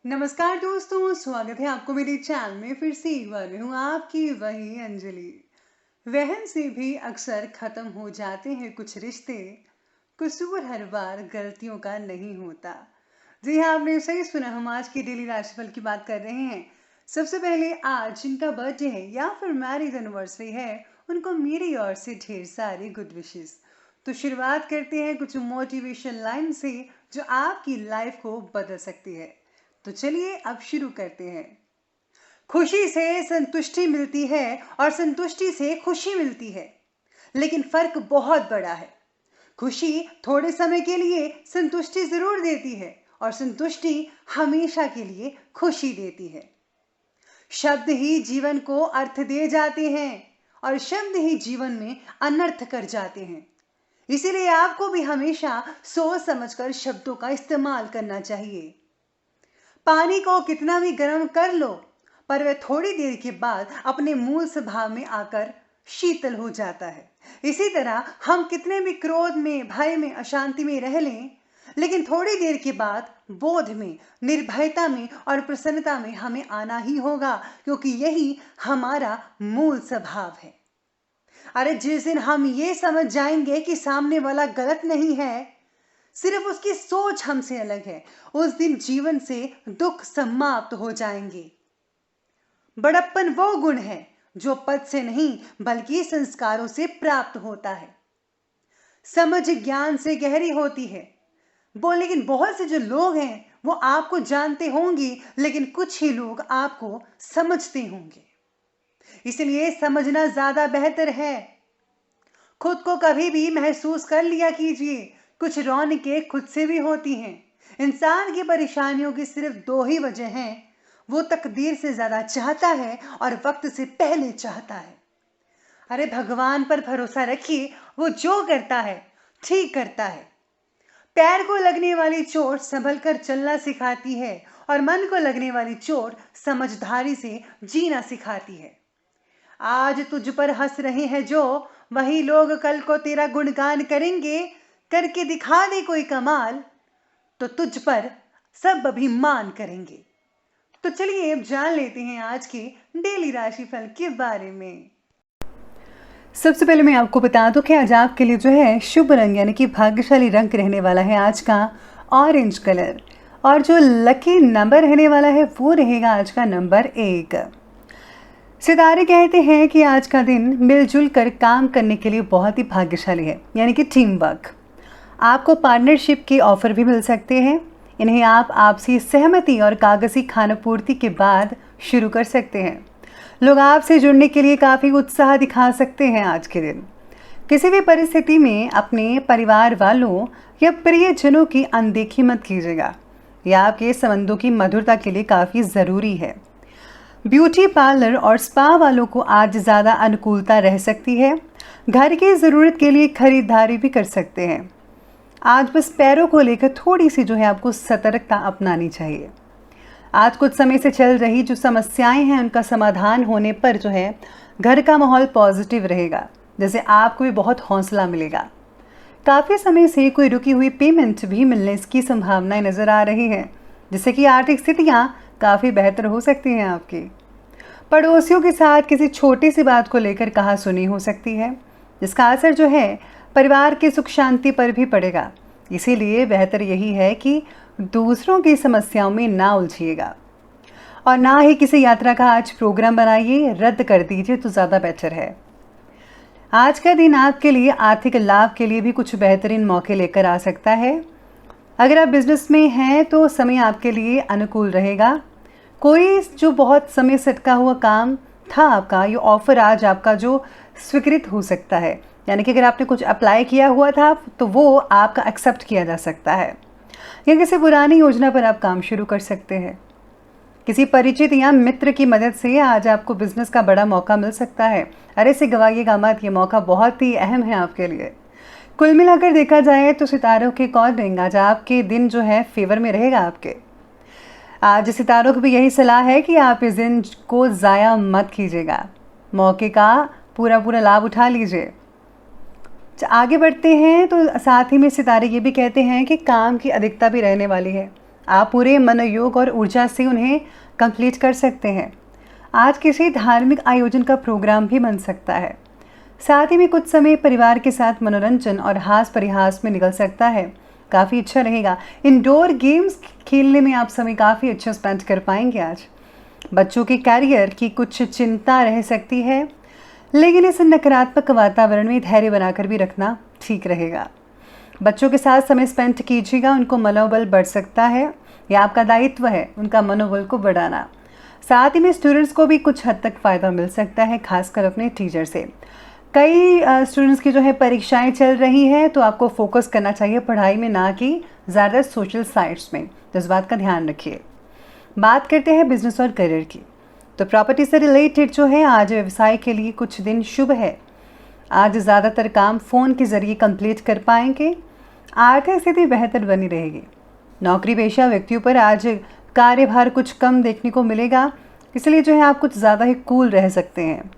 नमस्कार दोस्तों, स्वागत है आपको मेरे चैनल में। फिर से एक बार मैं हूँ आपकी वही अंजलि। वहन से भी अक्सर खत्म हो जाते हैं कुछ रिश्ते, कसूर हर बार गलतियों का नहीं होता। जी हाँ, आपने सही सुना, हम आज की डेली राशिफल की बात कर रहे हैं। सबसे पहले आज जिनका बर्थडे है या फिर मैरिज एनिवर्सरी है, उनको मेरी ओर से ढेर सारी गुड विशेस। तो शुरुआत करते हैं कुछ मोटिवेशन लाइन से जो आपकी लाइफ को बदल सकती है। तो चलिए अब शुरू करते हैं। खुशी से संतुष्टि मिलती है और संतुष्टि से खुशी मिलती है, लेकिन फर्क बहुत बड़ा है। खुशी थोड़े समय के लिए संतुष्टि जरूर देती है और संतुष्टि हमेशा के लिए खुशी देती है। शब्द ही जीवन को अर्थ दे जाते हैं और शब्द ही जीवन में अनर्थ कर जाते हैं। इसीलिए आपको भी हमेशा सोच समझकर शब्दों का इस्तेमाल करना चाहिए। पानी को कितना भी गर्म कर लो, पर वह थोड़ी देर के बाद अपने मूल स्वभाव में आकर शीतल हो जाता है। इसी तरह हम कितने भी क्रोध में, भय में, अशांति में रह लें, लेकिन थोड़ी देर के बाद बोध में, निर्भयता में और प्रसन्नता में हमें आना ही होगा, क्योंकि यही हमारा मूल स्वभाव है। अरे जिस दिन हम ये समझ जाएंगे कि सामने वाला गलत नहीं है, सिर्फ उसकी सोच हमसे अलग है, उस दिन जीवन से दुख समाप्त हो जाएंगे। बड़प्पन वो गुण है जो पद से नहीं बल्कि संस्कारों से प्राप्त होता है। समझ ज्ञान से गहरी होती है लेकिन बहुत से जो लोग हैं वो आपको जानते होंगे, लेकिन कुछ ही लोग आपको समझते होंगे। इसलिए समझना ज्यादा बेहतर है। खुद को कभी भी महसूस कर लिया कीजिए। कुछ रौनकें खुद से भी होती हैं। इंसान की परेशानियों की सिर्फ दो ही वजह हैं, वो तकदीर से ज्यादा चाहता है और वक्त से पहले चाहता है। अरे भगवान पर भरोसा रखिए, वो जो करता है ठीक करता है। पैर को लगने वाली चोट संभल कर चलना सिखाती है और मन को लगने वाली चोट समझदारी से जीना सिखाती है। आज तुझ पर हंस रहे हैं जो, वही लोग कल को तेरा गुणगान करेंगे। करके दिखा दे कोई कमाल, तो तुझ पर सब अभिमान करेंगे। तो चलिए अब जान लेते हैं आज के डेली राशिफल के बारे में। सबसे पहले मैं आपको बता दूं कि आज आपके लिए जो है शुभ रंग यानी कि भाग्यशाली रंग रहने वाला है आज का ऑरेंज कलर, और जो लकी नंबर रहने वाला है वो रहेगा आज का नंबर 1। सितारे कहते हैं कि आज का दिन मिलजुल कर काम करने के लिए बहुत ही भाग्यशाली है, यानी कि टीम वर्क। आपको पार्टनरशिप के ऑफर भी मिल सकते हैं। इन्हें आप आपसी सहमति और कागजी खानापूर्ति के बाद शुरू कर सकते हैं। लोग आपसे जुड़ने के लिए काफ़ी उत्साह दिखा सकते हैं आज के दिन। किसी भी परिस्थिति में अपने परिवार वालों या प्रियजनों की अनदेखी मत कीजिएगा। यह आपके संबंधों की मधुरता के लिए काफ़ी ज़रूरी है। ब्यूटी पार्लर और स्पा वालों को आज ज़्यादा अनुकूलता रह सकती है। घर की ज़रूरत के लिए खरीदारी भी कर सकते हैं। आज बस पैरों को लेकर थोड़ी सी जो है आपको सतर्कता अपनानी चाहिए। आज कुछ समय से चल रही जो समस्याएं हैं उनका समाधान होने पर जो है घर का माहौल पॉजिटिव रहेगा, जैसे आपको भी बहुत हौसला मिलेगा। काफ़ी समय से कोई रुकी हुई पेमेंट भी मिलने की संभावनाएं नज़र आ रही है, जिससे कि आर्थिक स्थितियां काफ़ी बेहतर हो सकती हैं आपकी। पड़ोसियों के साथ किसी छोटी सी बात को लेकर कहा सुनी हो सकती है, जिसका असर जो है परिवार की सुख शांति पर भी पड़ेगा। इसीलिए बेहतर यही है कि दूसरों की समस्याओं में ना उलझिएगा और ना ही किसी यात्रा का आज प्रोग्राम बनाइए, रद्द कर दीजिए तो ज़्यादा बेहतर है। आज का दिन आपके लिए आर्थिक लाभ के लिए भी कुछ बेहतरीन मौके लेकर आ सकता है। अगर आप बिजनेस में हैं तो समय आपके लिए अनुकूल रहेगा। कोई जो बहुत समय से अटका हुआ काम था आपका, ये ऑफर आज आपका जो स्वीकृत हो सकता है, यानी कि अगर आपने कुछ अप्लाई किया हुआ था तो वो आपका एक्सेप्ट किया जा सकता है, या किसी पुरानी योजना पर आप काम शुरू कर सकते हैं। किसी परिचित या मित्र की मदद से आज आपको बिजनेस का बड़ा मौका मिल सकता है। अरे इसे गवाइएगा मत, ये मौका बहुत ही अहम है आपके लिए। कुल मिलाकर देखा जाए तो सितारों के अकॉर्डिंग आज आपके दिन जो है फेवर में रहेगा आपके। आज सितारों को भी यही सलाह है कि आप इस दिन को ज़ाया मत कीजिएगा, मौके का पूरा लाभ उठा लीजिए। आगे बढ़ते हैं तो साथ ही में सितारे ये भी कहते हैं कि काम की अधिकता भी रहने वाली है। आप पूरे मनोयोग और ऊर्जा से उन्हें कंप्लीट कर सकते हैं। आज किसी धार्मिक आयोजन का प्रोग्राम भी बन सकता है। साथ ही में कुछ समय परिवार के साथ मनोरंजन और हास परिहास में निकल सकता है। काफ़ी अच्छा रहेगा। इंडोर गेम्स खेलने में आप समय काफ़ी अच्छा स्पेंड कर पाएंगे आज। बच्चों के कैरियर की कुछ चिंता रह सकती है, लेकिन इस नकारात्मक वातावरण में धैर्य बनाकर भी रखना ठीक रहेगा। बच्चों के साथ समय स्पेंड कीजिएगा, उनको मनोबल बढ़ सकता है। यह आपका दायित्व है उनका मनोबल को बढ़ाना। साथ ही में स्टूडेंट्स को भी कुछ हद तक फ़ायदा मिल सकता है, खासकर अपने टीचर से। कई स्टूडेंट्स की जो है परीक्षाएं चल रही हैं, तो आपको फोकस करना चाहिए पढ़ाई में, ना कि ज़्यादा सोशल साइट्स में। तो इस बात का ध्यान रखिए। बात करते हैं बिजनेस और करियर की। तो प्रॉपर्टी से रिलेटेड जो है आज व्यवसाय के लिए कुछ दिन शुभ है। आज ज़्यादातर काम फ़ोन के ज़रिए कंप्लीट कर पाएंगे। आर्थिक स्थिति बेहतर बनी रहेगी। नौकरी पेशा व्यक्तियों पर आज कार्यभार कुछ कम देखने को मिलेगा, इसलिए जो है आप कुछ ज़्यादा ही कूल रह सकते हैं।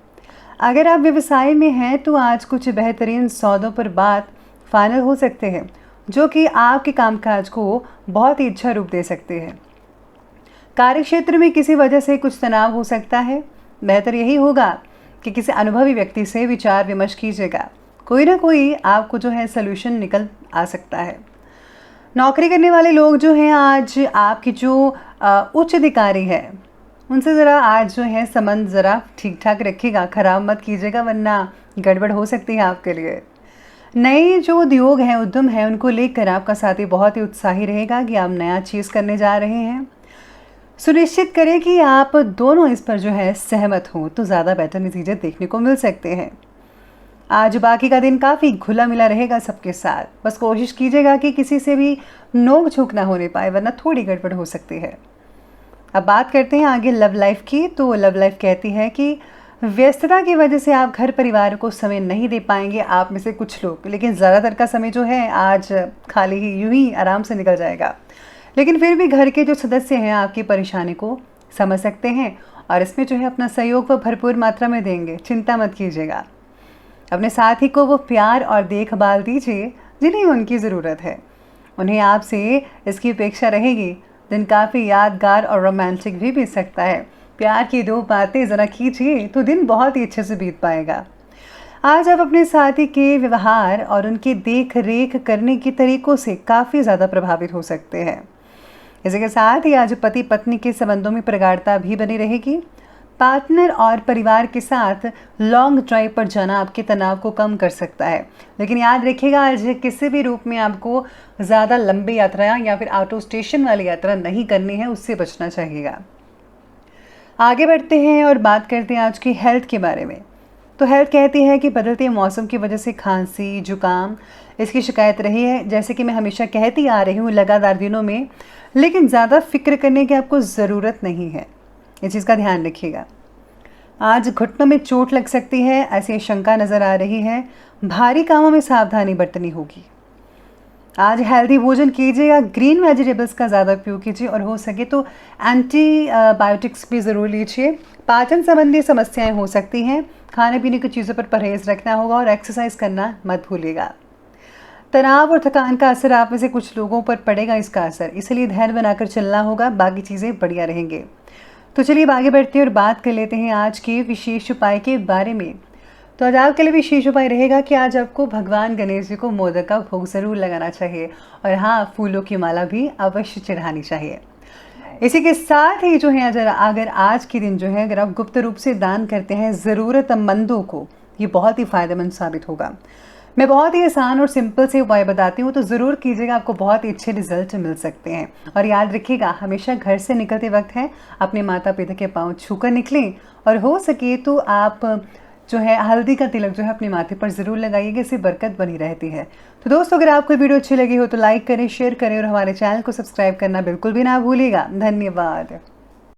अगर आप व्यवसाय में हैं तो आज कुछ बेहतरीन सौदों पर बात फाइनल हो सकते हैं, जो कि आपके कामकाज को बहुत ही अच्छा रूप दे सकते हैं। कार्यक्षेत्र में किसी वजह से कुछ तनाव हो सकता है। बेहतर यही होगा कि किसी अनुभवी व्यक्ति से विचार विमर्श कीजिएगा। कोई ना कोई आपको जो है सलूशन निकल आ सकता है। नौकरी करने वाले लोग जो हैं आज आपकी जो उच्च अधिकारी है उनसे ज़रा आज जो है संबंध ज़रा ठीक ठाक रखिएगा, ख़राब मत कीजिएगा, वरना गड़बड़ हो सकती है आपके लिए। नए जो उद्योग हैं, उद्यम हैं, उनको लेकर आपका साथी बहुत ही उत्साही रहेगा कि आप नया चीज़ करने जा रहे हैं। सुनिश्चित करें कि आप दोनों इस पर जो है सहमत हों, तो ज़्यादा बेहतर नतीजे देखने को मिल सकते हैं। आज बाकी का दिन काफ़ी घुला मिला रहेगा सबके साथ। बस कोशिश कीजिएगा कि किसी से भी नोक झोंक ना होने पाए, वरना थोड़ी गड़बड़ हो सकती है। अब बात करते हैं आगे लव लाइफ की। तो लव लाइफ कहती है कि व्यस्तता की वजह से आप घर परिवार को समय नहीं दे पाएंगे, आप में से कुछ लोग, लेकिन ज़्यादातर का समय जो है आज खाली ही यूं ही आराम से निकल जाएगा। लेकिन फिर भी घर के जो सदस्य हैं आपकी परेशानी को समझ सकते हैं और इसमें जो है अपना सहयोग वो भरपूर मात्रा में देंगे। चिंता मत कीजिएगा। अपने साथी को वो प्यार और देखभाल दीजिए जिन्हें उनकी ज़रूरत है। उन्हें आपसे इसकी अपेक्षा रहेगी। दिन काफ़ी यादगार और रोमांटिक भी बीत सकता है। प्यार की दो बातें ज़रा कीजिए तो दिन बहुत ही अच्छे से बीत पाएगा। आज आप अपने साथी के व्यवहार और उनकी देख रेख करने के तरीक़ों से काफ़ी ज़्यादा प्रभावित हो सकते हैं। इसी के साथ ही आज पति पत्नी के संबंधों में प्रगाढ़ता भी बनी रहेगी। पार्टनर और परिवार के साथ लॉन्ग ड्राइव पर जाना आपके तनाव को कम कर सकता है, लेकिन याद रखिएगा आज किसी भी रूप में आपको ज़्यादा लंबी यात्रा या फिर आउट ऑफ स्टेशन वाली यात्रा नहीं करनी है, उससे बचना चाहिएगा। आगे बढ़ते हैं और बात करते हैं आज की हेल्थ के बारे में। तो हेल्थ कहती है कि बदलते मौसम की वजह से खांसी जुकाम इसकी शिकायत रही है, जैसे कि मैं हमेशा कहती आ रही हूँ लगातार दिनों में, लेकिन ज़्यादा फिक्र करने की आपको ज़रूरत नहीं है। इस चीज़ का ध्यान रखिएगा। आज घुटनों में चोट लग सकती है, ऐसी शंका नज़र आ रही है। भारी कामों में सावधानी बरतनी होगी। आज हेल्दी भोजन कीजिएगा, ग्रीन वेजिटेबल्स का ज़्यादा उपयोग कीजिए और हो सके तो एंटीबायोटिक्स भी ज़रूर लीजिए। पाचन संबंधी समस्याएं हो सकती हैं। खाने पीने की चीज़ों पर परहेज़ रखना होगा और एक्सरसाइज करना मत भूलिएगा। तनाव और थकान का असर आप में से कुछ लोगों पर पड़ेगा, इसका असर, इसलिए धैर्य बनाकर चलना होगा। बाकी चीज़ें बढ़िया रहेंगे। तो चलिए आगे बढ़ते हैं और बात कर लेते हैं आज के विशेष उपाय के बारे में। तो आज आपके लिए विशेष उपाय रहेगा कि आज आपको भगवान गणेश जी को मोदक का भोग ज़रूर लगाना चाहिए और हाँ, फूलों की माला भी अवश्य चढ़ानी चाहिए। इसी के साथ ही जो है अगर आज के दिन जो है अगर आप गुप्त रूप से दान करते हैं ज़रूरतमंदों को, ये बहुत ही फ़ायदेमंद साबित होगा। मैं बहुत ही आसान और सिंपल से उपाय बताती हूँ, तो ज़रूर कीजिएगा, आपको बहुत ही अच्छे रिजल्ट मिल सकते हैं। और याद रखिएगा, हमेशा घर से निकलते वक्त है अपने माता पिता के पाँव छूकर निकलें और हो सके तो आप जो है हल्दी का तिलक जो है अपने माथे पर ज़रूर लगाइएगा, इससे बरकत बनी रहती है। तो दोस्तों, अगर आपको वीडियो अच्छी लगी हो तो लाइक करें, शेयर करें और हमारे चैनल को सब्सक्राइब करना बिल्कुल भी ना भूलिएगा। धन्यवाद।